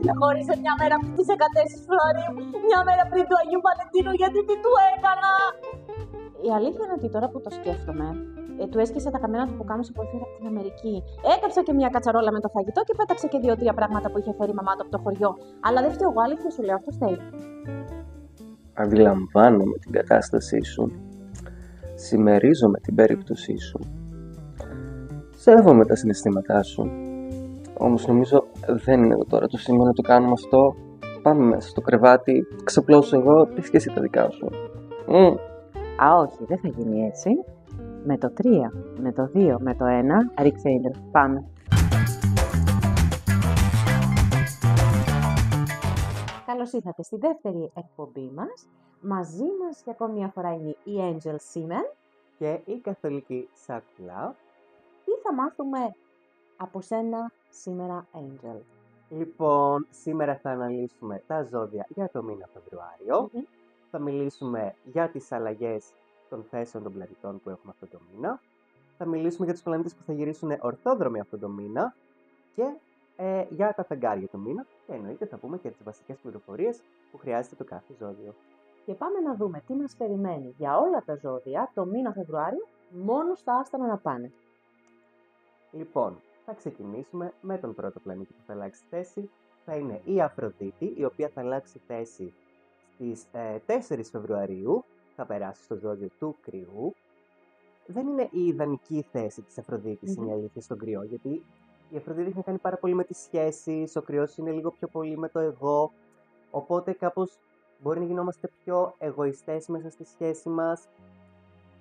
με χώρισε μια μέρα πριν τις 14 Φεβρουαρίου, μια μέρα πριν του Αγίου Βαλεντίνου, γιατί τι του έκανα. Η αλήθεια είναι ότι τώρα που το σκέφτομαι, του έσκυσα τα καμένα του πουκάμισο που έφερε από την Αμερική. Έκαψα και μια κατσαρόλα με το φαγητό και πέταξε και 2-3 πράγματα που είχε φέρει η μαμά του από το χωριό. Αλλά δεν φταίω εγώ, αλήθεια σου λέω, αυτό φταίει. Αντιλαμβάνομαι την κατάστασή σου. Συμμερίζομαι την περίπτωσή σου. Σέβομαι τα συναισθήματά σου. Όμως νομίζω δεν είναι τώρα το σημείο να το κάνουμε αυτό. Πάμε μέσα στο κρεβάτι, ξαπλώσω εγώ, πες και εσύ τα δικά σου. Α, όχι, δεν θα γίνει έτσι. Με το 3, με το 2, με το 1, ρίξε ίντερ. Πάμε. Καλώς ήρθατε στη δεύτερη εκπομπή μας. Μαζί μας για ακόμη μια φορά είναι η Angel Seaman και η καθολική Σάκουλα. Τι θα μάθουμε από σένα σήμερα, Angel? Λοιπόν, σήμερα θα αναλύσουμε τα ζώδια για το μήνα Φεβρουάριο. Θα μιλήσουμε για τις αλλαγές των θέσεων των πλανητών που έχουμε αυτό το μήνα. Θα μιλήσουμε για τους πλανήτες που θα γυρίσουν ορθόδρομοι αυτό το μήνα και για τα φεγγάρια του μήνα. Και εννοείται θα πούμε και τις βασικές πληροφορίες που χρειάζεται το κάθε ζώδιο. Και πάμε να δούμε τι μας περιμένει για όλα τα ζώδια το μήνα Φεβρουάριο, μόνο στα άστρα να πάνε. Λοιπόν, θα ξεκινήσουμε με τον πρώτο πλανήτη που θα αλλάξει θέση. Θα είναι η Αφροδίτη, η οποία θα αλλάξει θέση στις 4 Φεβρουαρίου. Θα περάσει στο ζώδιο του Κρυού. Δεν είναι η ιδανική θέση της Αφροδίτης, είναι η αλήθεια, στον Κρυό, γιατί η Αφροδίτη θα κάνει πάρα πολύ με τις σχέσεις, ο Κρυός είναι λίγο πιο πολύ με το εγώ, οπότε κάπως μπορεί να γινόμαστε πιο εγωιστές μέσα στη σχέση μας.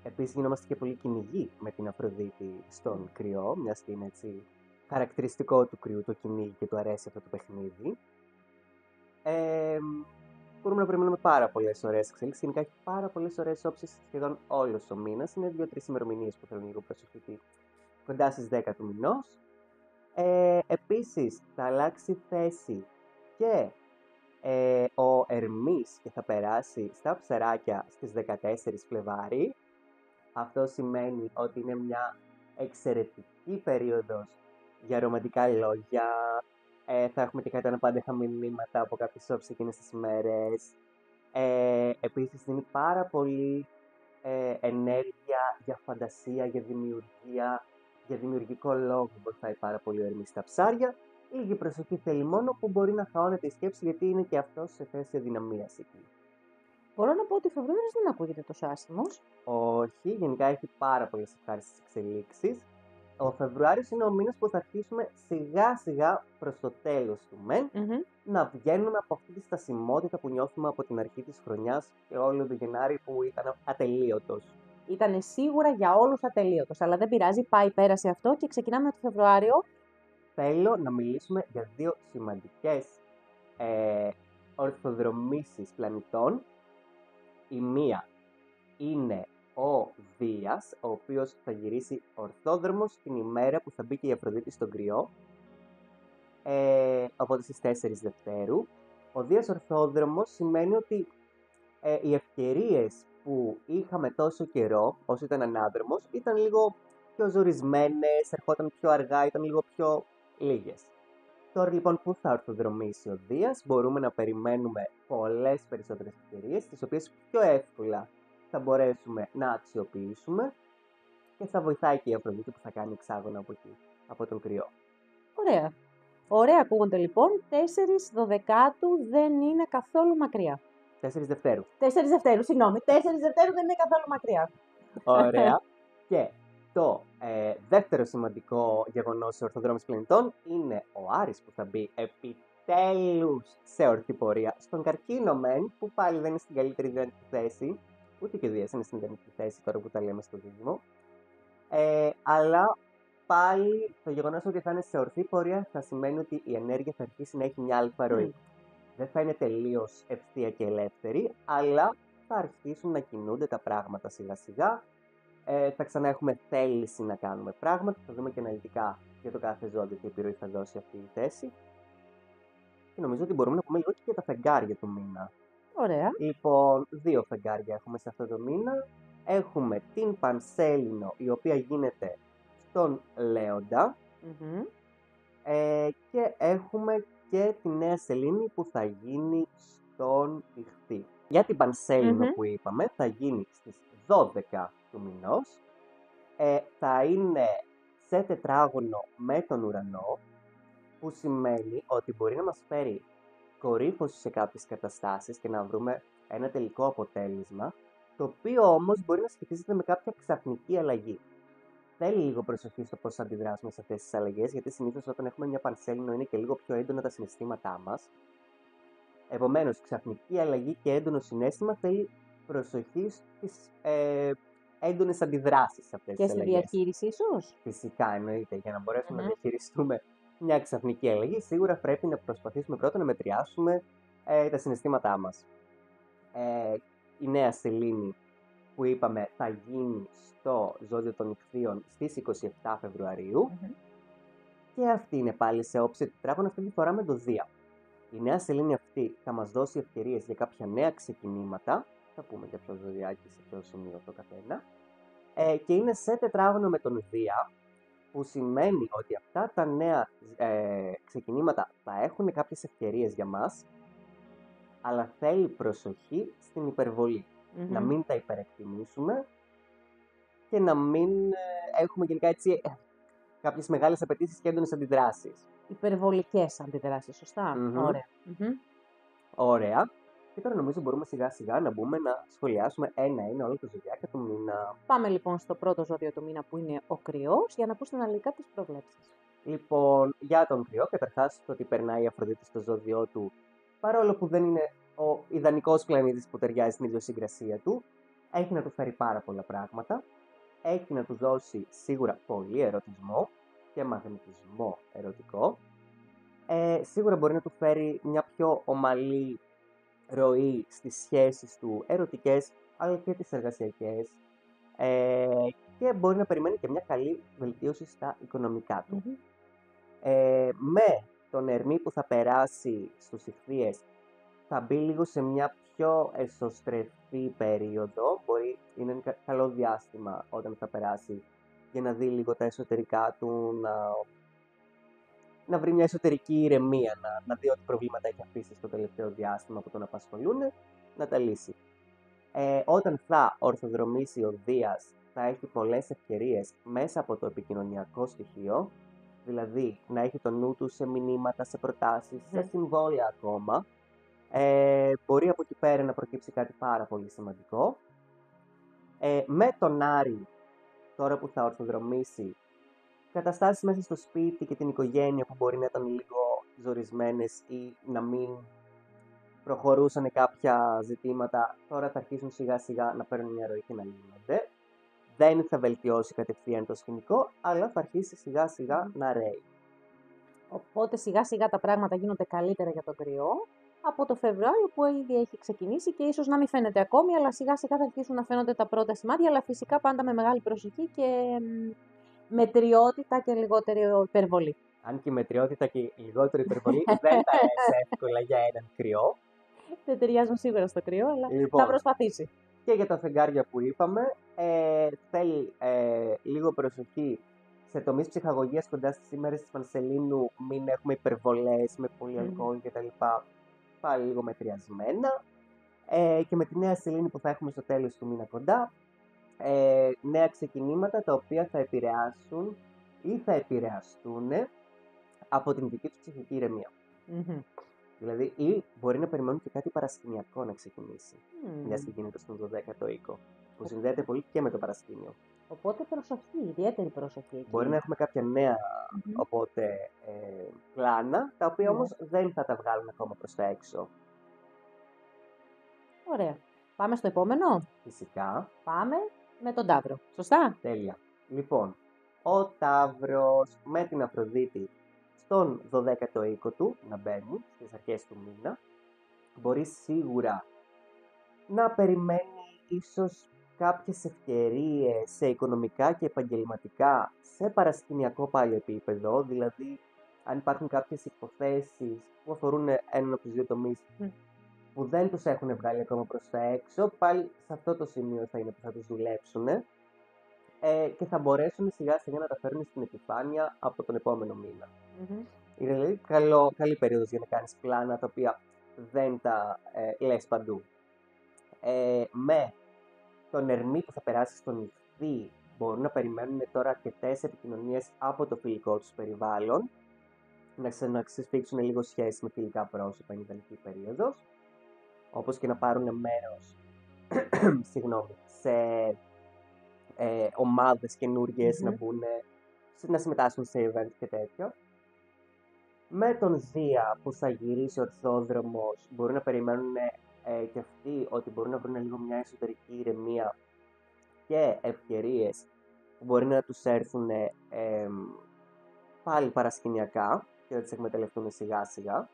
Επίσης γινόμαστε και πολύ κυνηγοί με την Αφροδίτη στον Κρυό, μιας και είναι έτσι χαρακτηριστικό του Κρυού το κυνήγι και του αρέσει αυτό το παιχνίδι. Μπορούμε να περιμένουμε πάρα πολλές ωραίες εξελίξεις. Γενικά έχει πάρα πολλές ωραίες όψεις σχεδόν όλος ο μήνας. Είναι 2-3 ημερομηνίες που θέλουν λίγο προσοχή κοντά στις 10 του μηνός. Επίσης θα αλλάξει θέση και ο Ερμής και θα περάσει στα Ψαράκια στις 14 Φλεβάρι. Αυτό σημαίνει ότι είναι μια εξαιρετική περίοδος για ρομαντικά λόγια. Θα έχουμε και κάτι αναπάντεχα μηνύματα από κάποιες όψεις εκείνες τις ημέρες. Επίσης δίνει πάρα πολύ ενέργεια για φαντασία, για δημιουργία, για δημιουργικό λόγο. Βοηθάει πάρα πολύ ο Ερμής στα Ψάρια. Λίγη προσοχή θέλει μόνο που μπορεί να χαώνεται η σκέψη, γιατί είναι και αυτός σε θέση αδυναμίας εκεί. Μπορώ να πω ότι ο Φεβρουάριος δεν ακούγεται τόσο άσχημος. Όχι, γενικά έχει πάρα πολλές ευχάριστες εξελίξεις. Ο Φεβρουάριος είναι ο μήνας που θα αρχίσουμε σιγά σιγά προς το τέλος του να βγαίνουμε από αυτή τη στασιμότητα που νιώθουμε από την αρχή της χρονιάς και όλο το Γενάρη που ήταν ατελείωτος. Ήταν σίγουρα για όλους ατελείωτος, αλλά δεν πειράζει, πάει πέρασε αυτό και ξεκινάμε το Φεβρουάριο. Θέλω να μιλήσουμε για δύο σημαντικές ορθοδρομήσεις πλανητών. Η μία είναι ο Δίας, ο οποίος θα γυρίσει ορθόδρομος την ημέρα που θα μπει και η Αφροδίτη στον Κρυό, οπότε στις 4 Δευτέρου. Ο Δίας ορθόδρομος σημαίνει ότι οι ευκαιρίες που είχαμε τόσο καιρό, όσο ήταν ανάδρομος, ήταν λίγο πιο ζορισμένες, ερχόταν πιο αργά, ήταν λίγο πιο λίγες. Τώρα λοιπόν που θα ορθοδρομήσει ο Δίας, μπορούμε να περιμένουμε πολλές περισσότερες ευκαιρίες, τις οποίες πιο εύκολα θα μπορέσουμε να αξιοποιήσουμε και θα βοηθάει και η Αφροδίτη που θα κάνει εξάγωνα από εκεί, από τον Κρυό. Ωραία. Ωραία ακούγονται λοιπόν. 4 Δωδεκάτου δεν είναι καθόλου μακριά. 4 Δευτέρου. 4 Δευτέρου, συγγνώμη. 4 Δευτέρου δεν είναι καθόλου μακριά. Ωραία. Και το δεύτερο σημαντικό γεγονός σε ορθοδρόμηση πλανητών είναι ο Άρης που θα μπει επιτέλους σε ορθή πορεία στον Καρκίνο μεν, που πάλι δεν είναι στην καλύτερη ιδανική θέση, ούτε και ο Δίας είναι στην ιδανική θέση τώρα που τα λέμε στο δίδυμο, αλλά πάλι το γεγονός ότι θα είναι σε ορθή πορεία θα σημαίνει ότι η ενέργεια θα αρχίσει να έχει μια αλφα ροή. Δεν θα είναι τελείως ευθεία και ελεύθερη, αλλά θα αρχίσουν να κινούνται τα πράγματα σιγά σιγά. Θα ξανά έχουμε θέληση να κάνουμε πράγματα. Θα δούμε και αναλυτικά για το κάθε ζώδιο τι επιρροή θα δώσει αυτή η θέση. Και νομίζω ότι μπορούμε να πούμε λίγο και για τα φεγγάρια του μήνα. Ωραία. Λοιπόν, 2 φεγγάρια έχουμε σε αυτό το μήνα. Έχουμε την Πανσέλινο, η οποία γίνεται στον Λέοντα. Και έχουμε και τη νέα σελήνη που θα γίνει στον Ιχθύ. Για την Πανσέλινο που είπαμε, θα γίνει στις 12 του μηνός. Θα είναι σε τετράγωνο με τον ουρανό, που σημαίνει ότι μπορεί να μας φέρει κορύφωση σε κάποιες καταστάσεις και να βρούμε ένα τελικό αποτέλεσμα, το οποίο όμως μπορεί να σχετίζεται με κάποια ξαφνική αλλαγή. Θέλει λίγο προσοχή στο πώς θα αντιδράσουμε σε αυτές τις αλλαγές, γιατί συνήθως όταν έχουμε μια πανσέλινο είναι και λίγο πιο έντονα τα συναισθήματά μας. Επομένως, ξαφνική αλλαγή και έντονο συναίσθημα θέλει προσοχή στις έντονες αντιδράσεις σε αυτές Και τις στη αλλαγές. διαχείριση ίσως. Φυσικά, εννοείται. Για να μπορέσουμε να διαχειριστούμε μια ξαφνική αλλαγή, σίγουρα πρέπει να προσπαθήσουμε πρώτα να μετριάσουμε τα συναισθήματά μας. Η νέα σελήνη που είπαμε θα γίνει στο ζώδιο των Ιχθύων στις 27 Φεβρουαρίου και αυτή είναι πάλι σε όψη τετράγωνο, αυτή τη φορά με το Δία. Η νέα σελήνη αυτή θα μας δώσει ευκαιρίες για κάποια νέα ξεκινήματα, θα πούμε για ποιο ζωδιάκι, σε ποιο σημείο το καθένα, και είναι σε τετράγωνο με τον Δία, που σημαίνει ότι αυτά τα νέα ξεκινήματα θα έχουν κάποιες ευκαιρίες για μας, αλλά θέλει προσοχή στην υπερβολή. Να μην τα υπερεκτιμήσουμε και να μην έχουμε γενικά έτσι κάποιες μεγάλες απαιτήσεις και έντονες αντιδράσεις. Υπερβολικές αντιδράσεις, σωστά. Ωραία. Ωραία. Και τώρα νομίζω μπορούμε σιγά σιγά να μπούμε να σχολιάσουμε ένα-ένα όλο το ζωδιάκι του μήνα. Πάμε λοιπόν στο πρώτο ζώδιο του μήνα που είναι ο Κρυός για να ακούσουμε αναλυτικά τις προβλέψεις. Λοιπόν, για τον Κρυό, καταρχάς το ότι περνάει η Αφροδίτη στο ζώδιό του, παρόλο που δεν είναι ο ιδανικός πλανήτης που ταιριάζει στην ιδιοσυγκρασία του, έχει να του φέρει πάρα πολλά πράγματα. Έχει να του δώσει σίγουρα πολύ ερωτισμό και μαγνητισμό ερωτικό. Σίγουρα μπορεί να του φέρει μια πιο ομαλή ροή στις σχέσεις του, ερωτικές αλλά και τις εργασιακές, και μπορεί να περιμένει και μια καλή βελτίωση στα οικονομικά του. Με τον Ερμή που θα περάσει στους Ιχθύες θα μπει λίγο σε μια πιο εσωστρεφή περίοδο. Είναι καλό διάστημα όταν θα περάσει για να δει λίγο τα εσωτερικά του, να βρει μια εσωτερική ηρεμία, να δει ότι προβλήματα έχει αφήσει στο τελευταίο διάστημα που τον απασχολούν, να τα λύσει. Όταν θα ορθοδρομήσει ο Δίας, θα έχει πολλές ευκαιρίες μέσα από το επικοινωνιακό στοιχείο, δηλαδή να έχει το νου του σε μηνύματα, σε προτάσεις, σε συμβόλαια ακόμα. Μπορεί από εκεί πέρα να προκύψει κάτι πάρα πολύ σημαντικό. Με τον Άρη, τώρα που θα ορθοδρομήσει, καταστάσεις μέσα στο σπίτι και την οικογένεια που μπορεί να ήταν λίγο ζορισμένες ή να μην προχωρούσαν κάποια ζητήματα, τώρα θα αρχίσουν σιγά σιγά να παίρνουν μια ροή και να λύνονται. Δεν θα βελτιώσει κατευθείαν το σκηνικό, αλλά θα αρχίσει σιγά σιγά να ρέει. Οπότε σιγά σιγά τα πράγματα γίνονται καλύτερα για τον Κρυό από το Φεβρουάριο που ήδη έχει ξεκινήσει και ίσως να μην φαίνεται ακόμη, αλλά σιγά σιγά θα αρχίσουν να φαίνονται τα πρώτα σημάδια, αλλά φυσικά πάντα με μεγάλη προσοχή και μετριότητα και λιγότερη υπερβολή. Αν και η μετριότητα και η λιγότερη υπερβολή δεν θα είναι εύκολα για έναν Κρυό. Δεν ταιριάζουν σίγουρα στο Κρυό, αλλά Λοιπόν, θα προσπαθήσει. Και για τα φεγγάρια που είπαμε, θέλει λίγο προσοχή σε τομείς ψυχαγωγίας κοντά στις ημέρες της Πανσελίνου, μην έχουμε υπερβολές με πολύ αλκοόλ κτλ. Πάλι λίγο μετριασμένα. Και με τη νέα σελήνη που θα έχουμε στο τέλος του μήνα κοντά, νέα ξεκινήματα τα οποία θα επηρεάσουν ή θα επηρεαστούν από την δική του ψυχική ηρεμία. Δηλαδή, ή μπορεί να περιμένουν και κάτι παρασκηνιακό να ξεκινήσει. Μιας και γίνεται στον 12ο οίκο, που συνδέεται πολύ και με το παρασκήνιο. Οπότε προσοχή, ιδιαίτερη προσοχή. Εκεί. Μπορεί να έχουμε κάποια νέα οπότε, πλάνα, τα οποία όμως δεν θα τα βγάλουν ακόμα προς τα έξω. Ωραία. Πάμε στο επόμενο. Φυσικά. Πάμε με τον Ταύρο. Σωστά. Τέλεια. Λοιπόν, ο Ταύρος με την Αφροδίτη στον 12ο οίκο του να μπαίνει στις αρχές του μήνα, μπορεί σίγουρα να περιμένει ίσως κάποιες ευκαιρίες σε οικονομικά και επαγγελματικά σε παρασκηνιακό πάλι επίπεδο, δηλαδή αν υπάρχουν κάποιες υποθέσεις που αφορούν έναν από τους δύο τομείς που δεν τους έχουν βγάλει ακόμα προς τα έξω, πάλι σε αυτό το σημείο θα είναι που θα τους δουλέψουν και θα μπορέσουν σιγά σιγά να τα φέρουν στην επιφάνεια από τον επόμενο μήνα. Είναι δηλαδή καλή περίοδος για να κάνεις πλάνα τα οποία δεν τα λες παντού. Με τον Ερμή που θα περάσει στον Ιχθύ μπορούν να περιμένουν τώρα αρκετές επικοινωνίες από το φιλικό τους περιβάλλον, να ξαναξεσπίξουν λίγο σχέση με φιλικά πρόσωπα, είναι ιδανική περίοδος, όπως και να πάρουν μέρος σε ομάδες καινούργιες, να μπουν, να συμμετάσχουν σε event και τέτοιο. Με τον Δία που θα γυρίσει ορθόδρομος, μπορούν να περιμένουν και αυτοί ότι μπορούν να βρουν λίγο μια εσωτερική ηρεμία και ευκαιρίες που μπορεί να τους έρθουν πάλι παρασκηνιακά και να τις εκμεταλλευτούν σιγά σιγά.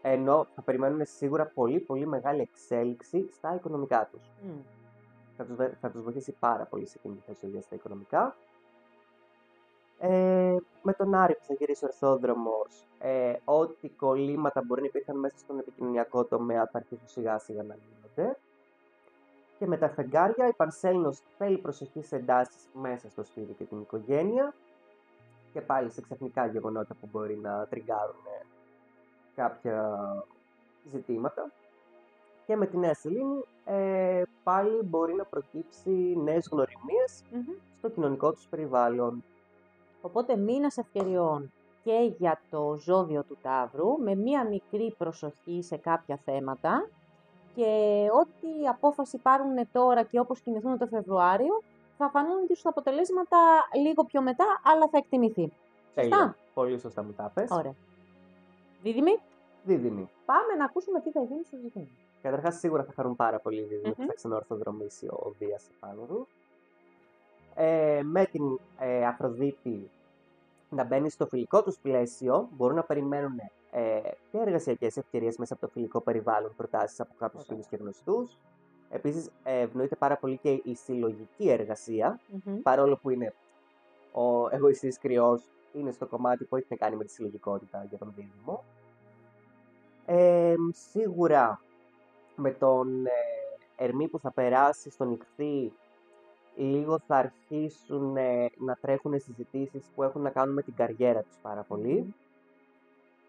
Ενώ θα περιμένουν σίγουρα πολύ πολύ μεγάλη εξέλιξη στα οικονομικά τους. Θα τους βοηθήσει πάρα πολύ σε εκείνη τη θέση στα οικονομικά. Με τον Άρη που θα γυρίσει ορθόδρομος, ό,τι κολλήματα μπορεί να υπήρχαν μέσα στον επικοινωνιακό τομέα θα αρχίσουν σιγά σιγά να λύνονται. Και με τα φεγγάρια, η Παρσέλινος θέλει προσοχή σε εντάσεις μέσα στο σπίτι και την οικογένεια και πάλι σε ξαφνικά γεγονότα που μπορεί να τριγκάρουν κάποια ζητήματα. Και με τη Νέα Σελήνη πάλι μπορεί να προκύψει νέες γνωριμίες στο κοινωνικό τους περιβάλλον. Οπότε μήνας ευκαιριών και για το ζώδιο του Ταύρου, με μία μικρή προσοχή σε κάποια θέματα και ό,τι απόφαση πάρουν τώρα και όπως κινηθούν το Φεβρουάριο, θα φανούν και στους αποτελέσματα λίγο πιο μετά, αλλά θα εκτιμηθεί. Τέλεια. Πολύ σωστά μου τα πες. Ωραία. Δίδυμη. Δίδυμη. Πάμε να ακούσουμε τι θα γίνει στους Δίδυμους. Καταρχάς, σίγουρα θα χαρούν πάρα πολύ οι Δίδυμοι που θα ξαναορθοδρομήσει ο Δίας επάνω του. Με την Αφροδίτη να μπαίνει στο φιλικό τους πλαίσιο, μπορούν να περιμένουν και εργασιακές ευκαιρίες μέσα από το φιλικό περιβάλλον, προτάσεις από κάποιους φίλους και γνωστούς. Επίσης, ευνοείται πάρα πολύ και η συλλογική εργασία, παρόλο που είναι ο εγωιστής κρυός, είναι στο κομμάτι που έχει να κάνει με τη συλλογικότητα για τον Δίδυμο. Σίγουρα με τον Ερμή που θα περάσει στον Ιχθύ, λίγο θα αρχίσουν να τρέχουν συζητήσεις που έχουν να κάνουν με την καριέρα τους πάρα πολύ.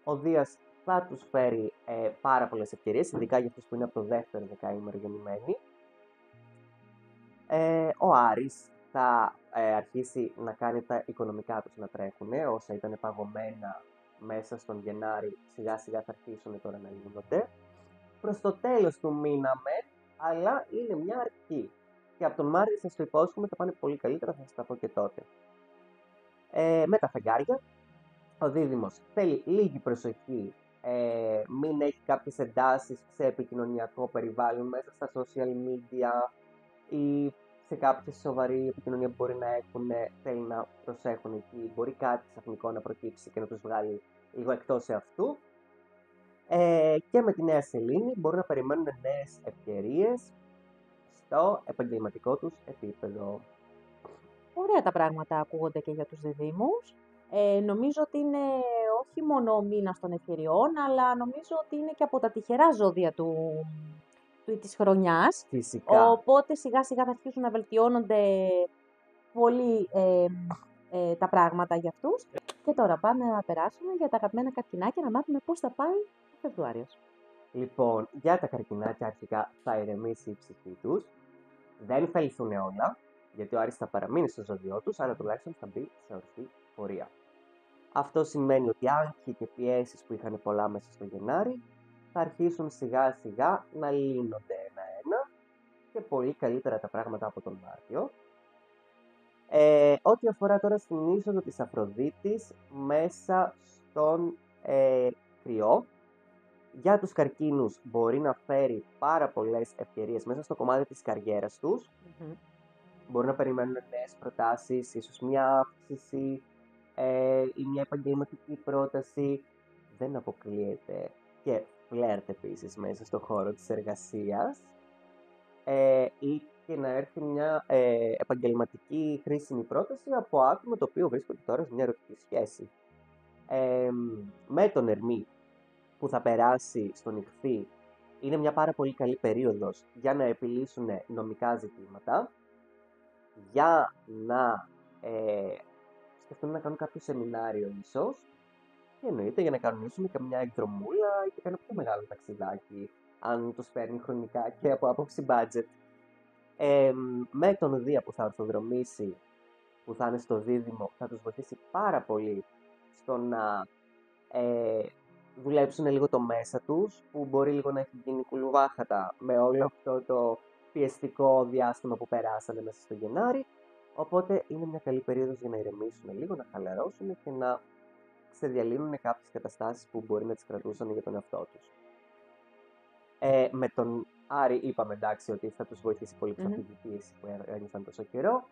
Ο Δίας θα τους φέρει πάρα πολλές ευκαιρίες, ειδικά για αυτούς που είναι από το δεύτερο δεκαήμερο γεννημένοι. Ο Άρης θα αρχίσει να κάνει τα οικονομικά τους να τρέχουν, όσα ήταν παγωμένα μέσα στον Γενάρη, σιγά σιγά θα αρχίσουν τώρα να λύνονται. Προς το τέλος του μήνα αλλά είναι μια αρχή. Και από τον Μάρτιο σας το υπόσχομαι θα πάνε πολύ καλύτερα, θα σας τα πω και τότε. Με τα φεγγάρια, ο Δίδυμος θέλει λίγη προσοχή, μην έχει κάποιες εντάσεις σε επικοινωνιακό περιβάλλον μέσα στα social media ή σε κάποια σοβαρή επικοινωνία που μπορεί να έχουν, θέλει να προσέχουν εκεί. Μπορεί κάτι ξαφνικό να προκύψει και να τους βγάλει λίγο εκτός εαυτού. Και με τη Νέα Σελήνη μπορούν να περιμένουν νέες ευκαιρίες στο επαγγελματικό τους επίπεδο. Ωραία τα πράγματα ακούγονται και για τους Διδύμους. Νομίζω ότι είναι όχι μόνο ο μήνας των ευκαιριών, αλλά νομίζω ότι είναι και από τα τυχερά ζώδια της χρονιάς. Φυσικά. Οπότε σιγά σιγά θα αρχίσουν να βελτιώνονται πολύ τα πράγματα για αυτούς. Και τώρα πάμε να περάσουμε για τα αγαπημένα καρκινάκια, να μάθουμε πώς θα πάει ο Φεβρουάριος. Λοιπόν, για τα καρκινάκια αρχικά θα ηρεμήσει η ψυχή τους. Δεν θα λυθούν όλα, γιατί ο Άρης θα παραμείνει στο ζώδιό τους, αλλά τουλάχιστον θα μπει σε ορθή πορεία. Αυτό σημαίνει ότι άγχη και πιέσεις που είχαν πολλά μέσα στο Γενάρη θα αρχίσουν σιγά σιγά να λύνονται ένα-ένα και πολύ καλύτερα τα πράγματα από τον Μάρτιο. Ό,τι αφορά τώρα στην είσοδο της Αφροδίτης μέσα στον κρυό, για τους καρκίνους μπορεί να φέρει πάρα πολλές ευκαιρίες μέσα στο κομμάτι της καριέρας τους. Μπορούν να περιμένουν νέες προτάσεις, ίσως μια αύξηση ή μια επαγγελματική πρόταση. Δεν αποκλείεται και φλερτ επίσης μέσα στο χώρο της εργασίας. Ή και να έρθει μια επαγγελματική χρήσιμη πρόταση από άτομο το οποίο βρίσκονται τώρα σε μια ερωτική σχέση. Με τον Ερμή που θα περάσει στον Ιχθύ, είναι μια πάρα πολύ καλή περίοδος για να επιλύσουν νομικά ζητήματα, για να σκεφτούν να κάνουν κάποιο σεμινάριο ίσως, Και εννοείται για να κανονίσουν και μια εκδρομούλα ή και ένα πιο μεγάλο ταξιδάκι, αν τους παίρνει χρονικά και από άποψη budget. Με τον Δία που θα ορθοδρομήσει, που θα είναι στο δίδυμο, θα τους βοηθήσει πάρα πολύ στο να δουλέψουν λίγο το μέσα τους, που μπορεί λίγο να έχει γίνει κουλουβάχατα με όλο αυτό το πιεστικό διάστημα που περάσανε μέσα στο Γενάρη. Οπότε είναι μια καλή περίοδος για να ηρεμήσουν λίγο, να χαλαρώσουν και να ξεδιαλύνουν κάποιες καταστάσεις που μπορεί να τις κρατούσαν για τον εαυτό τους. Με τον Άρη είπαμε εντάξει ότι θα τους βοηθήσει πολύ από αυτή τη πίεση που ένιωσαν τόσο καιρό.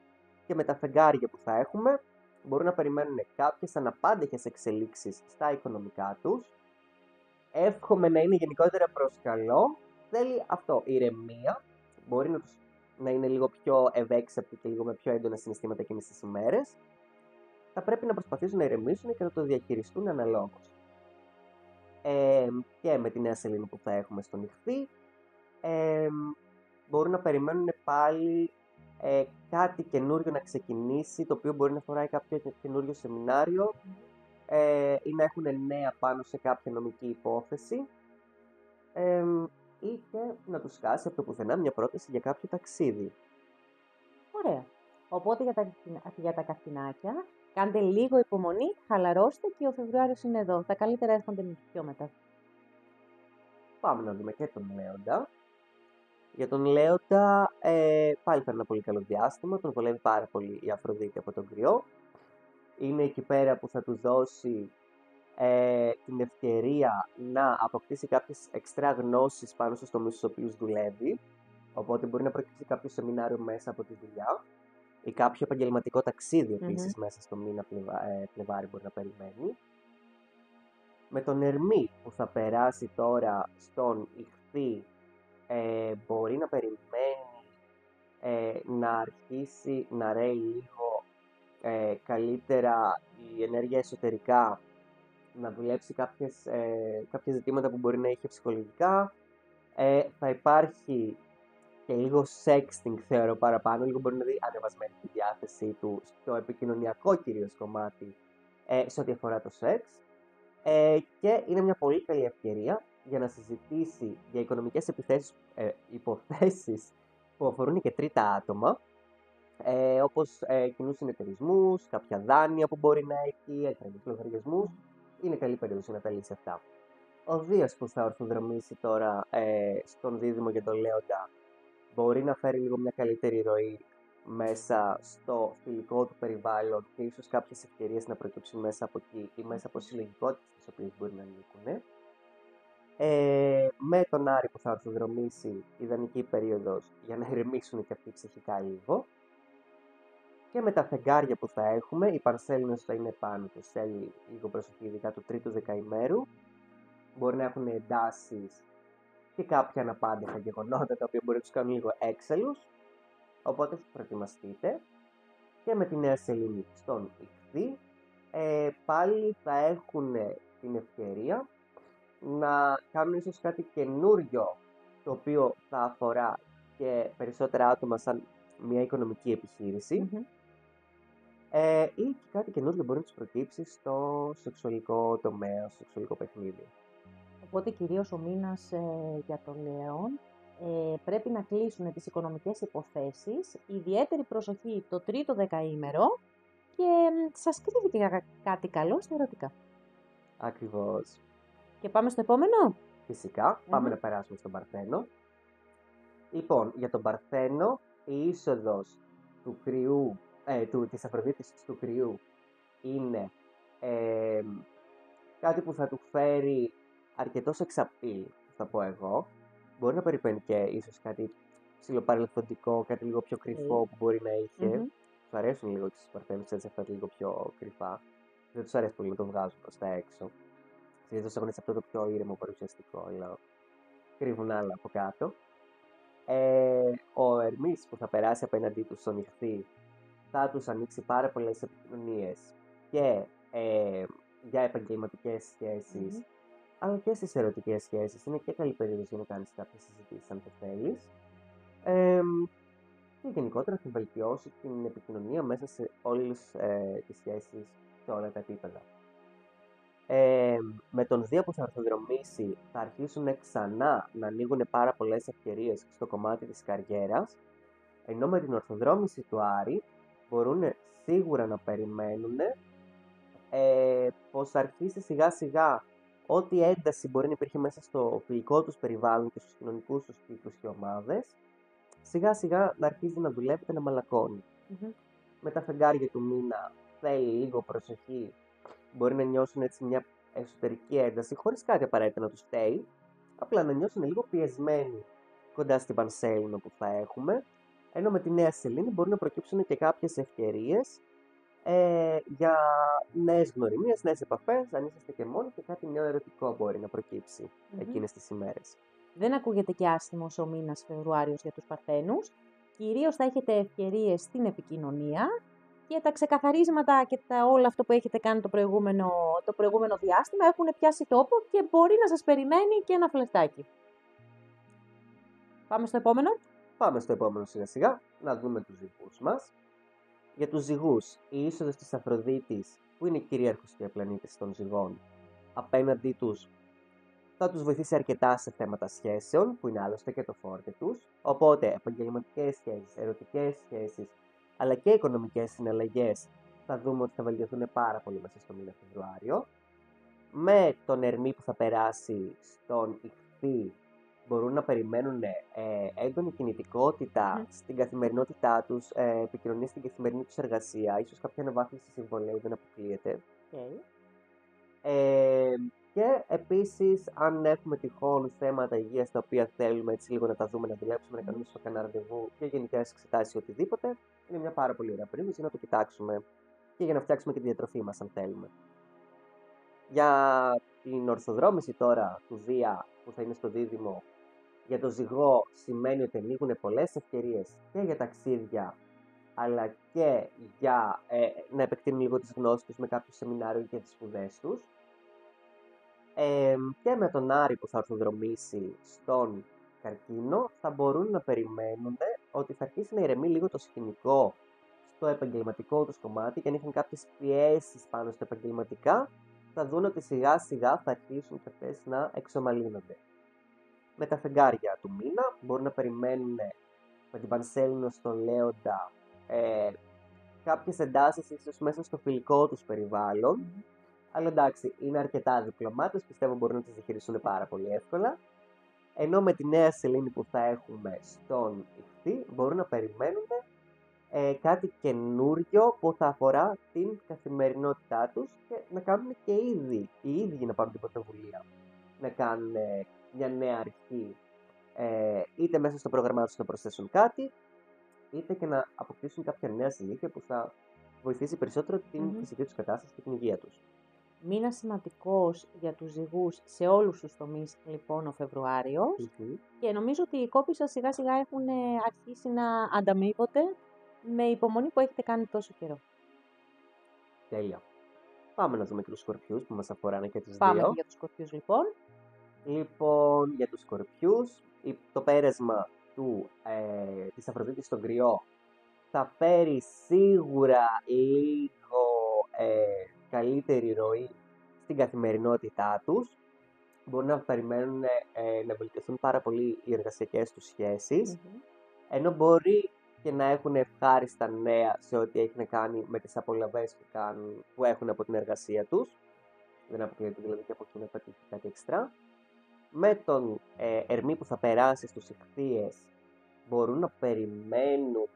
Και με τα φεγγάρια που θα έχουμε, μπορούν να περιμένουν κάποιες αναπάντεχες εξελίξεις στα οικονομικά τους. Εύχομαι να είναι γενικότερα προς καλό. Θέλει αυτό, ηρεμία. Μπορεί να είναι λίγο πιο ευέξαπτοι και λίγο με πιο έντονα συναισθήματα εκείνες τις ημέρες. Θα πρέπει να προσπαθήσουν να ηρεμήσουν και να το διαχειριστούν αναλόγως. Και με τη νέα σελήνη που θα έχουμε στον Ιχθύ, μπορούν να περιμένουν πάλι κάτι καινούριο να ξεκινήσει, το οποίο μπορεί να φοράει κάποιο καινούριο σεμινάριο ή να έχουν νέα πάνω σε κάποια νομική υπόθεση ή και να τους σκάσει από το πουθενά μια πρόταση για κάποιο ταξίδι. Ωραία. Οπότε για τα καρκινάκια, κάντε λίγο υπομονή, χαλαρώστε και ο Φεβρουάριος είναι εδώ. Τα καλύτερα έρχονται πιο μετά. Πάμε να δούμε και τον Λέοντα. Για τον Λέοντα πάλι θα είναι ένα πολύ καλό διάστημα, τον βολεύει πάρα πολύ η Αφροδίτη από τον Κρυό. Είναι εκεί πέρα που θα του δώσει την ευκαιρία να αποκτήσει κάποιες εξτρά γνώσεις πάνω στους τομείς στους οποίους δουλεύει. Οπότε μπορεί να προκύψει κάποιο σεμινάριο μέσα από τη δουλειά ή κάποιο επαγγελματικό ταξίδι επίσης μέσα στο μήνα Φλεβάρι μπορεί να περιμένει. Με τον Ερμή που θα περάσει τώρα στον Ιχθύ, μπορεί να περιμένει να αρχίσει να ρέει λίγο καλύτερα η ενέργεια εσωτερικά, να δουλέψει κάποια ζητήματα που μπορεί να είχε ψυχολογικά. Θα υπάρχει και λίγο sexting θεωρώ παραπάνω, λίγο μπορεί να δει ανεβασμένη τη διάθεσή του στο επικοινωνιακό κυρίως κομμάτι σε ό,τι αφορά το σεξ. Και είναι μια πολύ καλή ευκαιρία για να συζητήσει για οικονομικές υποθέσεις που αφορούν και τρίτα άτομα, όπως κοινούς συνεταιρισμούς, κάποια δάνεια που μπορεί να έχει, εκκρεμείς λογαριασμούς. Είναι καλή περίοδος να τα λύσει αυτά. Ο Δίας που θα ορθοδρομήσει τώρα στον δίδυμο για τον Λέοντα μπορεί να φέρει λίγο μια καλύτερη ροή μέσα στο φιλικό του περιβάλλον και ίσως κάποιες ευκαιρίες να προκύψουν μέσα από εκεί ή μέσα από συλλογικότητες τις οποίες μπορεί να ανήκουν. Με τον Άρη που θα ορθοδρομήσει, ιδανική περίοδος για να ηρεμήσουν και αυτοί ψυχικά λίγο. Και με τα φεγγάρια που θα έχουμε, η Παρσέλινος θα είναι πάνω του, θέλει λίγο προσοχή ειδικά του τρίτου δεκαημέρου. Μπορεί να έχουν εντάσεις και κάποια αναπάντεχα γεγονότα τα οποία μπορεί να τους κάνουν λίγο έξαλλους. Οπότε προετοιμαστείτε. Και με τη νέα σελήνη στον Ιχθύ, πάλι θα έχουν την ευκαιρία να κάνουν ίσως κάτι καινούριο, το οποίο θα αφορά και περισσότερα άτομα σαν μια οικονομική επιχείρηση. Ή και κάτι καινούριο μπορεί να τους προκύψει στο σεξουαλικό τομέα, στο σεξουαλικό παιχνίδι. Οπότε κυρίως ο μήνας για τον Λέον πρέπει να κλείσουν τις οικονομικές υποθέσεις, ιδιαίτερη προσοχή το τρίτο δεκαήμερο και σας κρύβει και κάτι καλό στα ερωτικά. Ακριβώς. Και πάμε στο επόμενο. Φυσικά, πάμε να περάσουμε στον Παρθένο. Λοιπόν, για τον Παρθένο, η είσοδος του κρυού, της Αφροδίτης του κρυού είναι κάτι που θα του φέρει αρκετό σεξαπίλ, θα πω εγώ. Μπορεί να περιμένει και ίσως κάτι ψιλοπαρελθοντικό, κάτι λίγο πιο κρυφό που μπορεί να είχε. Τους αρέσουν λίγο τους Παρθένους έτσι αυτά λίγο πιο κρυφά. Δεν τους αρέσει πολύ να το βγάζουν προς τα έξω. Συνήθως έχουν σε αυτό το πιο ήρεμο παρουσιαστικό, αλλά κρύβουν άλλα από κάτω. Ο Ερμής που θα περάσει απέναντί του στον Ιχθύ θα τους ανοίξει πάρα πολλές επικοινωνίες και για επαγγελματικές σχέσεις, αλλά και στις ερωτικές σχέσεις. Είναι και καλή περίοδος για να κάνεις κάποιες συζητήσεις αν το θέλεις. Και γενικότερα θα βελτιώσει την επικοινωνία μέσα σε όλες τις σχέσεις, σε όλα τα επίπεδα. Με τον Δία που θα ορθοδρομήσει θα αρχίσουν ξανά να ανοίγουν πάρα πολλές ευκαιρίες στο κομμάτι της καριέρας, ενώ με την ορθοδρόμηση του Άρη μπορούν σίγουρα να περιμένουν πως θα αρχίσει σιγά σιγά ό,τι ένταση μπορεί να υπήρχε μέσα στο φιλικό τους περιβάλλον και στους κοινωνικούς τους κύκλους και ομάδες, σιγά σιγά να αρχίζει να δουλεύει και να μαλακώνει. Με τα φεγγάρια του μήνα θέλει λίγο προσοχή, μπορεί να νιώσουν έτσι μια εσωτερική ένταση, χωρίς κάτι απαραίτητα να τους φταίει, απλά να νιώσουν λίγο πιεσμένοι κοντά στην Πανσέλινο που θα έχουμε, ενώ με τη νέα σελήνη μπορούν να προκύψουν και κάποιες ευκαιρίες για νέες γνωριμίες, νέες επαφές, αν είσαστε και μόνοι, και κάτι νέο ερωτικό μπορεί να προκύψει εκείνες τις ημέρες. Δεν ακούγεται και άσχημος ο μήνας Φεβρουάριος για τους Παρθένους. Κυρίως θα έχετε ευκαιρίες στην επικοινωνία και τα ξεκαθαρίσματα και όλα αυτό που έχετε κάνει το προηγούμενο διάστημα έχουν πιάσει τόπο και μπορεί να σας περιμένει και ένα φλερτάκι. Πάμε στο επόμενο. Πάμε στο επόμενο σιγά σιγά, να δούμε τους ζυγούς μας. Για τους ζυγούς, η είσοδος της Αφροδίτης, που είναι κυρίαρχος και πλανήτης των ζυγών, απέναντί τους θα τους βοηθήσει αρκετά σε θέματα σχέσεων, που είναι άλλωστε και το φόρτε τους. Οπότε, επαγγελματικές σχέσεις, ερωτικές σχέσεις, αλλά και οικονομικές συναλλαγές θα δούμε ότι θα βελτιωθούν πάρα πολύ μέσα στο μήνα Φεβρουάριο. Με τον Ερμή που θα περάσει στον Ιχθύ, μπορούν να περιμένουν έντονη κινητικότητα στην καθημερινότητά τους, επικοινωνία στην καθημερινή τους εργασία, ίσως κάποια αναβάθμιση συμβολέου, δεν αποκλείεται. Και επίσης, αν έχουμε τυχόν θέματα υγείας τα οποία θέλουμε έτσι λίγο να τα δούμε, να δουλέψουμε, να κάνουμε στο κανένα ραντεβού για γενικές εξετάσεις ή οτιδήποτε, είναι μια πάρα πολύ ωραία περίπτωση για να το κοιτάξουμε και για να φτιάξουμε και τη διατροφή μας, αν θέλουμε. Για την ορθοδρόμηση τώρα του Δία που θα είναι στο Δίδυμο, για το Ζυγό σημαίνει ότι ανοίγουν πολλές ευκαιρίες και για ταξίδια, αλλά και για να επεκτείνουν λίγο τις γνώσεις τους με κάποιο σεμινάριο για τις σπουδές τους. Και με τον Άρη που θα ορθοδρομήσει στον Καρκίνο θα μπορούν να περιμένουν ότι θα αρχίσει να ηρεμεί λίγο το σκηνικό στο επαγγελματικό τους κομμάτι, και αν είχαν κάποιες πιέσεις πάνω στο επαγγελματικά, θα δουν ότι σιγά σιγά θα αρχίσουν και αυτές να εξομαλύνονται. Με τα φεγγάρια του μήνα μπορούν να περιμένουν με την Πανσέλινο στον Λέοντα κάποιες εντάσεις ίσως μέσα στο φιλικό τους περιβάλλον. Αλλά εντάξει, είναι αρκετά διπλωμάτες, πιστεύω μπορούν να τις διαχειριστούν πάρα πολύ εύκολα. Ενώ με τη νέα σελήνη που θα έχουμε στον Ιχθύ μπορούν να περιμένουν κάτι καινούριο που θα αφορά την καθημερινότητά τους και να κάνουν και οι ίδιοι να πάρουν την πρωτοβουλία. Να κάνουν μια νέα αρχή, είτε μέσα στο πρόγραμμά τους να προσθέσουν κάτι, είτε και να αποκτήσουν κάποια νέα συνήθεια που θα βοηθήσει περισσότερο την φυσική τους κατάσταση και την υγεία τους. Μήνα σημαντικός για τους ζυγούς σε όλους τους τομείς, λοιπόν, ο Φεβρουάριος. Και νομίζω ότι οι κόποι σας σιγά σιγά έχουν αρχίσει να ανταμείβονται με υπομονή που έχετε κάνει τόσο καιρό. Τέλεια. Πάμε να δούμε και τους Σκορπιούς που μας αφοράνε και τους Πάμε δύο. και για τους Σκορπιούς, λοιπόν. Λοιπόν, για τους Σκορπιούς, το πέρασμα της Αφροδίτης στον Κρυό θα φέρει σίγουρα λίγο καλύτερη ροή στην καθημερινότητά τους. Μπορούν να περιμένουν να βελτιωθούν πάρα πολύ οι εργασιακές τους σχέσεις, ενώ μπορεί και να έχουν ευχάριστα νέα σε ό,τι έχει να κάνει με τις απολαβές που έχουν από την εργασία τους. Δεν αποκλείεται δηλαδή και από εκεί να πετύχει κάτι εξτρά. Με τον Ερμή που θα περάσει στους Ιχθύες μπορούν να περιμένουν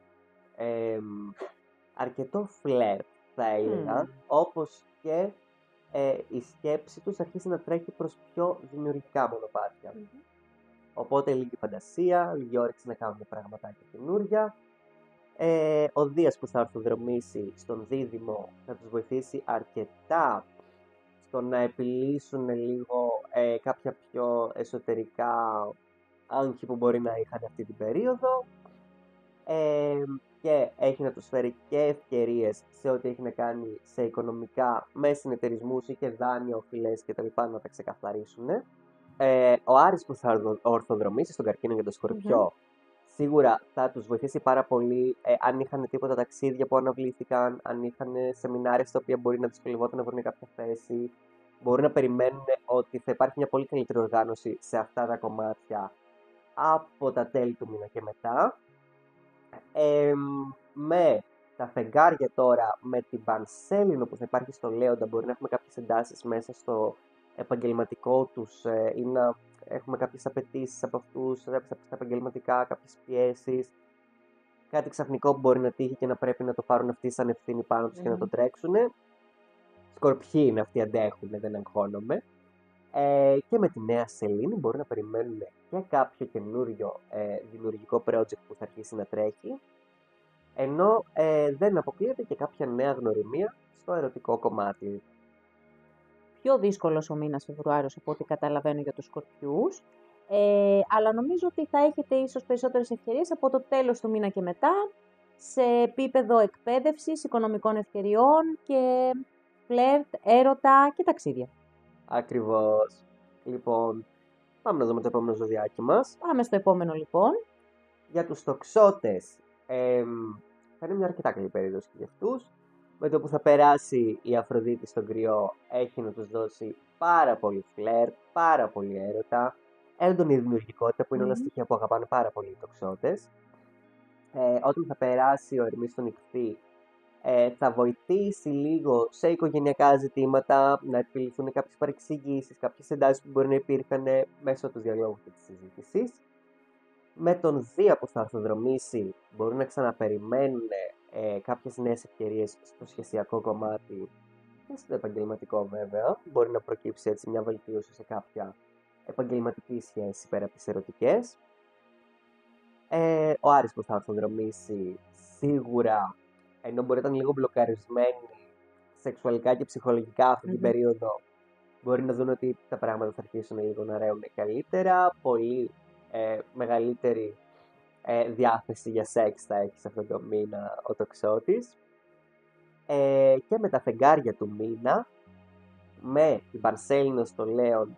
αρκετό φλερ, θα έλεγα, όπως και η σκέψη τους αρχίσει να τρέχει προς πιο δημιουργικά μονοπάτια. Οπότε λίγη φαντασία, λίγη όρεξη να κάνουν πραγματάκια καινούρια. Ο Δίας που θα ορθοδρομήσει στον Δίδυμο θα τους βοηθήσει αρκετά στο να επιλύσουν λίγο κάποια πιο εσωτερικά άγχη που μπορεί να είχαν αυτή την περίοδο, και έχει να τους φέρει και ευκαιρίες σε ό,τι έχει να κάνει σε οικονομικά, με συνεταιρισμούς ή και δάνεια, οφειλές κτλ. Να τα ξεκαθαρίσουν. Ο Άρης που θα ορθοδρομήσει στον Καρκίνο για τον Σκορπιό σίγουρα θα τους βοηθήσει πάρα πολύ αν είχαν τίποτα ταξίδια που αναβλήθηκαν, αν είχαν σεμινάρια στα οποία μπορεί να δυσκολευόταν να βρουν κάποια θέση, μπορούν να περιμένουν ότι θα υπάρχει μια πολύ καλύτερη οργάνωση σε αυτά τα κομμάτια από τα τέλη του μήνα και μετά. Με τα φεγγάρια τώρα, με την Πανσέλινο που θα υπάρχει στο Λέοντα, μπορεί να έχουμε κάποιες εντάσεις μέσα στο επαγγελματικό τους ή να έχουμε κάποιες απαιτήσεις από αυτούς, στα επαγγελματικά, κάποιες πιέσεις. Κάτι ξαφνικό που μπορεί να τύχει και να πρέπει να το πάρουν αυτοί σαν ευθύνη πάνω τους και να το τρέξουν. Σκορπιοί είναι αυτοί, αντέχουν, δεν αγχώνομαι. Και με τη νέα σελήνη μπορεί να περιμένουν και κάποιο καινούριο δημιουργικό project που θα αρχίσει να τρέχει, ενώ δεν αποκλείεται και κάποια νέα γνωριμία στο ερωτικό κομμάτι. Πιο δύσκολος ο μήνας Φεβρουάριος από ό,τι καταλαβαίνω για τους Σκορπιούς, αλλά νομίζω ότι θα έχετε ίσως περισσότερες ευκαιρίες από το τέλος του μήνα και μετά, σε επίπεδο εκπαίδευσης, οικονομικών ευκαιριών και φλερτ, έρωτα και ταξίδια. Ακριβώς. Λοιπόν, πάμε να δούμε το επόμενο ζωδιάκι μας. Πάμε στο επόμενο λοιπόν. Για τους τοξότες, θα είναι μια αρκετά καλή περίοδος και για αυτούς. Με το που θα περάσει η Αφροδίτη στον Κρυό, έχει να τους δώσει πάρα πολύ φλερτ, πάρα πολύ έρωτα, έντονη δημιουργικότητα, που είναι όλα στοιχεία που αγαπάνε πάρα πολύ οι τοξότες. Όταν θα περάσει ο Ερμής στον Ιχθύ, θα βοηθήσει λίγο σε οικογενειακά ζητήματα, να επιληθούν κάποιες παρεξηγήσεις, κάποιες εντάσεις που μπορεί να υπήρχαν μέσω του διαλόγου και της συζήτησης. Με τον Δία που θα αρθοδρομήσει, μπορούν να ξαναπεριμένουν κάποιες νέες ευκαιρίες στο σχεσιακό κομμάτι και στο επαγγελματικό βέβαια. Μπορεί να προκύψει έτσι μια βελτίωση σε κάποια επαγγελματική σχέση πέρα από τις ερωτικές. Ο Άρης που θα αρθοδρομήσει σίγουρα, ενώ μπορεί να ήταν λίγο μπλοκαρισμένοι σεξουαλικά και ψυχολογικά αυτή την περίοδο, μπορεί να δουν ότι τα πράγματα θα αρχίσουν λίγο να ρέουν καλύτερα, πολύ μεγαλύτερη διάθεση για σεξ θα έχει σε αυτό το μήνα ο τοξότης. Και με τα φεγγάρια του μήνα, με την Παρσέλινο στο Λέον,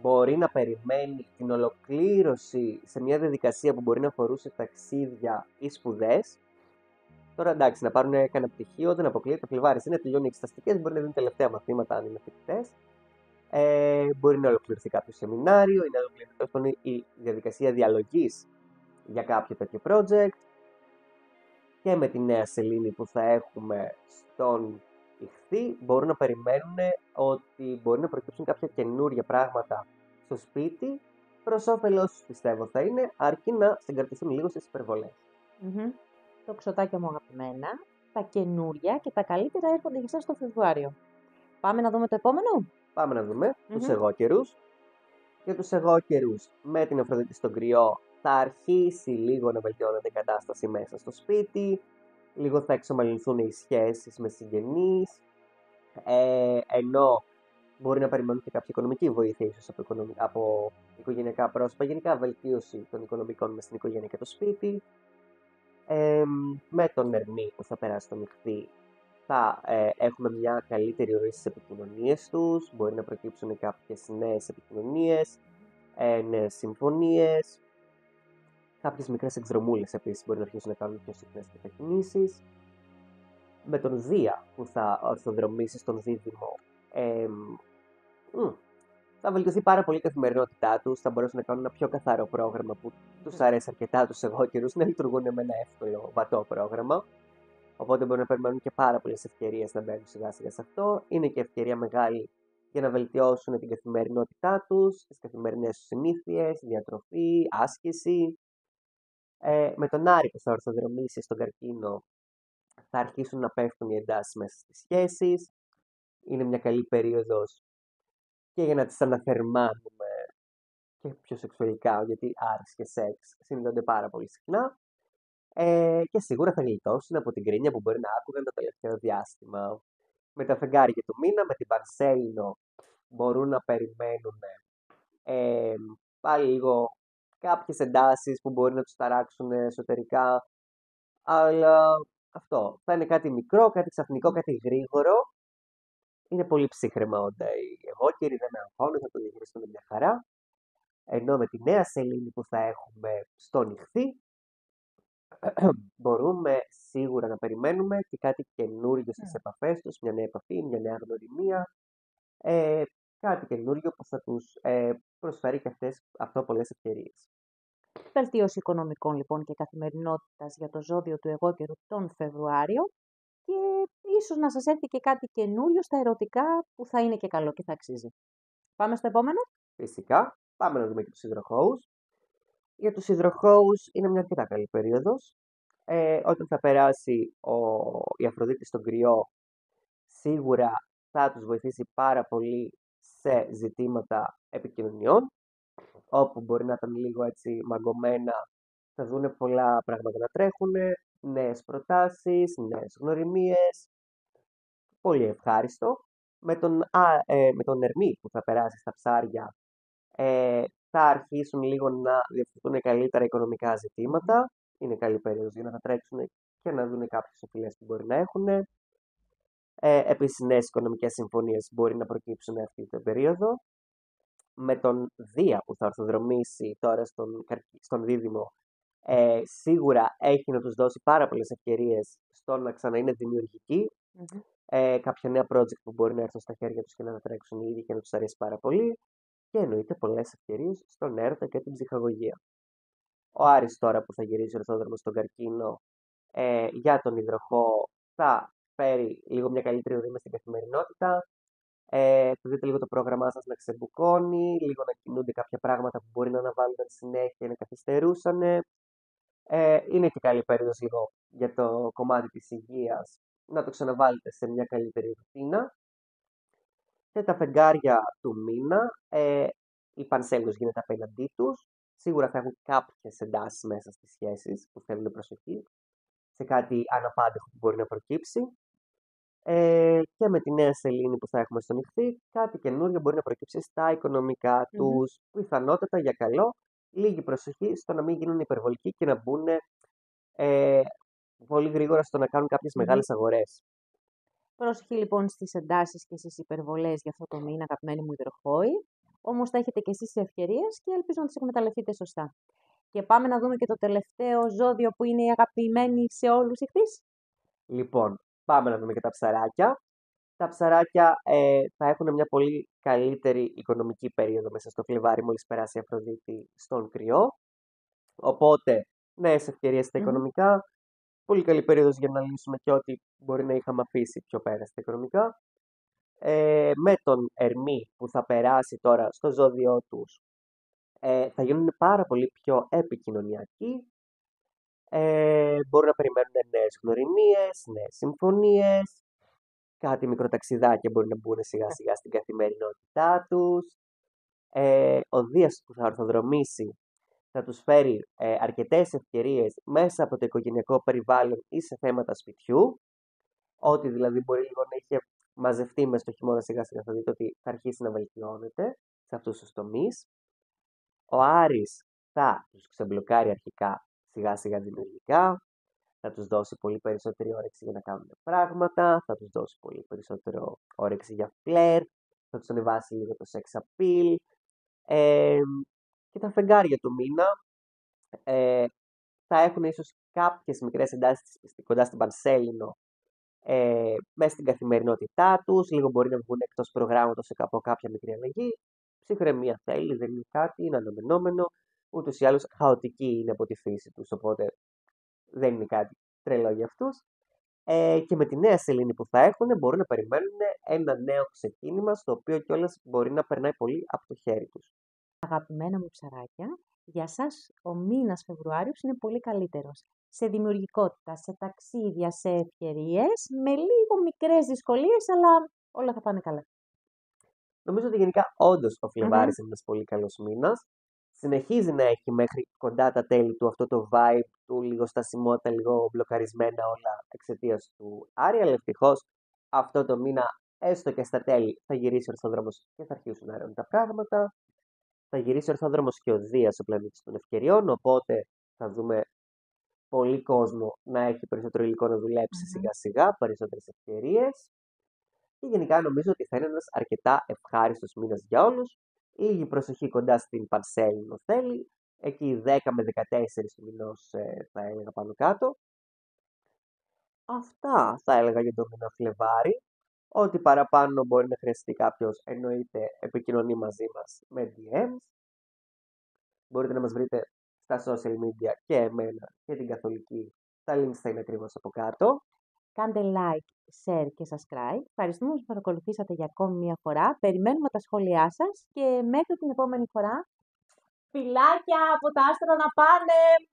μπορεί να περιμένει την ολοκλήρωση σε μια διαδικασία που μπορεί να αφορούσε ταξίδια ή σπουδές. Τώρα εντάξει, να πάρουν κανένα πτυχίο, δεν αποκλείεται. Φλιβάρης είναι, τελειώνει εξεταστικές, μπορεί να δίνουν τελευταία μαθήματα αν είναι φοιτητές. Μπορεί να ολοκληρωθεί κάποιο σεμινάριο ή να ολοκληρωθεί η διαδικασία διαλογής για κάποιο τέτοιο project. Και με τη νέα σελήνη που θα έχουμε στον Ιχθύ, μπορούν να περιμένουν ότι μπορεί να προκύψουν κάποια καινούρια πράγματα στο σπίτι. Προς όφελός τους πιστεύω θα είναι, αρκεί να συγκρατηθούν λίγο στις υπερβολές. Το ξωτάκια μου αγαπημένα, τα καινούρια και τα καλύτερα έρχονται για εσάς το Φεβρουάριο. Πάμε να δούμε το επόμενο. Πάμε να δούμε τους εγώκερους. Για τους εγώκερους, με την Αφροδίτη στον Κρυό, θα αρχίσει λίγο να βελτιώνεται η κατάσταση μέσα στο σπίτι, λίγο θα εξομαλυνθούν οι σχέσεις με συγγενείς, ενώ μπορεί να περιμένουν και κάποια οικονομική βοήθεια ίσως από οικογενειακά πρόσωπα, γενικά βελτίωση των οικονομικών μες στην οικογένεια και το σπίτι. Με τον Ερμή που θα περάσει τον Ιχθύ, θα έχουμε μια καλύτερη ροή στις επικοινωνίες τους, μπορεί να προκύψουν κάποιες νέες επικοινωνίες, νέες συμφωνίες, κάποιες μικρές εκδρομούλες επίσης μπορεί να αρχίσουν να κάνουν πιο συχνές μετακινήσεις. Με τον Δία που θα ορθοδρομήσει στον Δίδυμο, θα βελτιωθεί πάρα πολύ η καθημερινότητά τους, θα μπορέσουν να κάνουν ένα πιο καθαρό πρόγραμμα που τους αρέσει αρκετά τους εγώκερους, να λειτουργούν με ένα εύκολο βατό πρόγραμμα. Οπότε μπορεί να περιμένουν και πάρα πολλές ευκαιρίες να μπαίνουν σιγά σιγά σε αυτό. Είναι και ευκαιρία μεγάλη για να βελτιώσουν την καθημερινότητά τους, τις καθημερινές τους συνήθειες, διατροφή, άσκηση. Με τον Άρη που θα ορθοδρομήσει στον Καρκίνο, θα αρχίσουν να πέφτουν οι εντάσεις μέσα στις σχέσεις. Είναι μια καλή περίοδος και για να τις αναθερμάνουμε και πιο σεξουαλικά, γιατί Άρης και σεξ συνδέονται πάρα πολύ συχνά. Και σίγουρα θα γλιτώσουν από την κρίνια που μπορεί να άκουγαν το τελευταίο διάστημα. Με τα φεγγάρια του μήνα, με την Παρσέλινο, μπορούν να περιμένουν πάλι λίγο κάποιες εντάσεις που μπορεί να τους ταράξουν εσωτερικά. Αλλά αυτό θα είναι κάτι μικρό, κάτι ξαφνικό, κάτι γρήγορο. Είναι πολύ ψύχρεμα όντα οι εγώκεροι, δεν με αγχώνουν, θα το διαχειριστούν μια χαρά. Ενώ με τη νέα σελήνη που θα έχουμε στον Ιχθύ, μπορούμε σίγουρα να περιμένουμε και κάτι καινούργιο στις επαφές τους, μια νέα επαφή, μια νέα γνωριμία, ε, κάτι καινούριο που θα τους προσφέρει και αυτό πολλές ευκαιρίες. Βελτίωση οικονομικών λοιπόν και καθημερινότητας για το ζώδιο του εγώκερου τον Φεβρουάριο και ίσως να σας έρθει και κάτι καινούριο στα ερωτικά που θα είναι και καλό και θα αξίζει. Πάμε στο επόμενο. Φυσικά, πάμε να δούμε και τους υδροχόους. Για τους υδροχόους είναι μια αρκετά καλή περίοδος. Όταν θα περάσει η Αφροδίτη στον κρυό, σίγουρα θα τους βοηθήσει πάρα πολύ σε ζητήματα επικοινωνιών, όπου μπορεί να ήταν λίγο έτσι μαγκωμένα, θα δούνε πολλά πράγματα να τρέχουν, νέες προτάσεις, νέες γνωριμίες. Πολύ ευχάριστο. Με τον Ερμή που θα περάσει στα ψάρια, θα αρχίσουν λίγο να διευθυνθούν καλύτερα οικονομικά ζητήματα. Είναι καλή περίοδος για να τα τρέξουν και να δουν κάποιες οφειλές που μπορεί να έχουν. Επίσης, νέες οικονομικές συμφωνίες μπορεί να προκύψουν αυτή την περίοδο. Με τον Δία που θα ορθοδρομήσει τώρα στον Δίδυμο, σίγουρα έχει να τους δώσει πάρα πολλές ευκαιρίες στο να ξαναείνε δημιουργικοί. Κάποια νέα project που μπορεί να έρθουν στα χέρια τους και να τα τρέξουν ήδη και να τους αρέσει πάρα πολύ. Και εννοείται πολλές ευκαιρίες στον έρωτα και την ψυχαγωγία. Ο Άρης τώρα που θα γυρίσει ορθόδρομο στον καρκίνο, για τον υδροχό θα φέρει λίγο μια καλύτερη ορμή στην καθημερινότητα. Θα δείτε λίγο το πρόγραμμά σας να ξεμπουκώνει, λίγο να κινούνται κάποια πράγματα που μπορεί να αναβάλλονταν συνέχεια ή να καθυστερούσαν. Είναι και καλή περίοδος λίγο για το κομμάτι της υγείας, να το ξαναβάλετε σε μια καλύτερη ρουτίνα. Και τα φεγγάρια του μήνα, η Πανσέλινος γίνεται απέναντί τους. Σίγουρα θα έχουν κάποιες εντάσεις μέσα στις σχέσεις που θέλουν προσοχή, σε κάτι αναπάντεχο που μπορεί να προκύψει. Και με τη νέα σελήνη που θα έχουμε στον Ιχθύ, κάτι καινούργιο μπορεί να προκύψει στα οικονομικά τους, πιθανότατα για καλό. Λίγη προσοχή στο να μην γίνουν υπερβολικοί και να μπουν πολύ γρήγορα στο να κάνουν κάποιες μεγάλες αγορές. Πρόσεχε λοιπόν στις εντάσεις και στις υπερβολές για αυτό το μήνα, αγαπημένοι μου υδροχόοι. Όμως θα έχετε και εσείς ευκαιρίες και ελπίζω να τις εκμεταλλευτείτε σωστά. Και πάμε να δούμε και το τελευταίο ζώδιο που είναι η αγαπημένη σε όλους Ιχθύς. Λοιπόν, πάμε να δούμε και τα ψαράκια. Τα ψαράκια θα έχουν μια πολύ καλύτερη οικονομική περίοδο μέσα στο Φλεβάρι, μόλις περάσει η Αφροδίτη στον κρυό. Οπότε, νέες ευκαιρίες στα οικονομικά. Πολύ καλή περίοδος για να λύσουμε και ό,τι μπορεί να είχαμε αφήσει πιο πέρα στα οικονομικά. Με τον Ερμή που θα περάσει τώρα στο ζώδιό τους, θα γίνουν πάρα πολύ πιο επικοινωνιακοί. Μπορούν να περιμένουν νέες γνωριμίες, νέες συμφωνίες, κάτι μικροταξιδάκια μπορεί να μπουν σιγά σιγά στην καθημερινότητά τους. Ο Δίας που θα ορθοδρομήσει θα τους φέρει αρκετές ευκαιρίες μέσα από το οικογενειακό περιβάλλον ή σε θέματα σπιτιού. Ό,τι δηλαδή μπορεί λίγο να είχε μαζευτεί μέσα στο χειμώνα, σιγά σιγά θα δείτε ότι θα αρχίσει να βελτιώνεται σε αυτούς τους τομείς. Ο Άρης θα τους ξεμπλοκάρει αρχικά σιγά σιγά δημιουργικά, θα τους δώσει πολύ περισσότερη όρεξη για να κάνουν πράγματα, θα τους δώσει πολύ περισσότερο όρεξη για φλερ, θα τους ανεβάσει λίγο το sex appeal. Και τα φεγγάρια του μήνα θα έχουν ίσως κάποιες μικρές εντάσεις κοντά στην Πανσέλινο μέσα στην καθημερινότητά τους, λίγο μπορεί να βγουν εκτός προγράμματος από κάποια μικρή αλλαγή. Ψυχραιμία θέλει, δεν είναι κάτι, είναι αναμενόμενο. Ούτως ή άλλως χαοτική είναι από τη φύση τους, οπότε δεν είναι κάτι τρελό για αυτούς. Και με τη νέα σελήνη που θα έχουν, μπορούν να περιμένουν ένα νέο ξεκίνημα, στο οποίο κιόλας μπορεί να περνάει πολύ από το χέρι τους. Αγαπημένα μου ψαράκια, για σας ο μήνας Φεβρουάριος είναι πολύ καλύτερος. Σε δημιουργικότητα, σε ταξίδια, σε ευκαιρίες, με λίγο μικρές δυσκολίες, αλλά όλα θα πάνε καλά. Νομίζω ότι γενικά όντως ο Φλεβάρης είναι ένας πολύ καλός μήνας. Συνεχίζει να έχει μέχρι κοντά τα τέλη του αυτό το vibe του, λίγο στασιμότητα, λίγο μπλοκαρισμένα όλα εξαιτίας του Άρη. Αλλά ευτυχώς αυτό το μήνα, έστω και στα τέλη, θα γυρίσει ο ορθόδρομος και θα αρχίσουν να ρέουν τα πράγματα. Θα γυρίσει ο ορθόδρομος και ο Δίας, ο πλανήτης των ευκαιριών. Οπότε θα δούμε πολύ κόσμο να έχει περισσότερο υλικό να δουλέψει σιγά σιγά, περισσότερες ευκαιρίες. Και γενικά νομίζω ότι θα είναι ένας αρκετά ευχάριστος μήνας για όλους. Λίγη προσοχή κοντά στην Πανσέλινο θέλει. Εκεί 10 με 14 του μηνός θα έλεγα πάνω κάτω. Αυτά θα έλεγα για το μήνα Φλεβάρι. Ό,τι παραπάνω μπορεί να χρειαστεί κάποιος, εννοείται επικοινωνεί μαζί μας με DMs. Μπορείτε να μας βρείτε στα social media και εμένα και την Καθολική. Τα links θα είναι ακριβώς από κάτω. Κάντε like, share και subscribe. Ευχαριστούμε που μας παρακολουθήσατε για ακόμη μία φορά. Περιμένουμε τα σχόλιά σας και μέχρι την επόμενη φορά. Φιλάκια από τα άστρα να πάνε!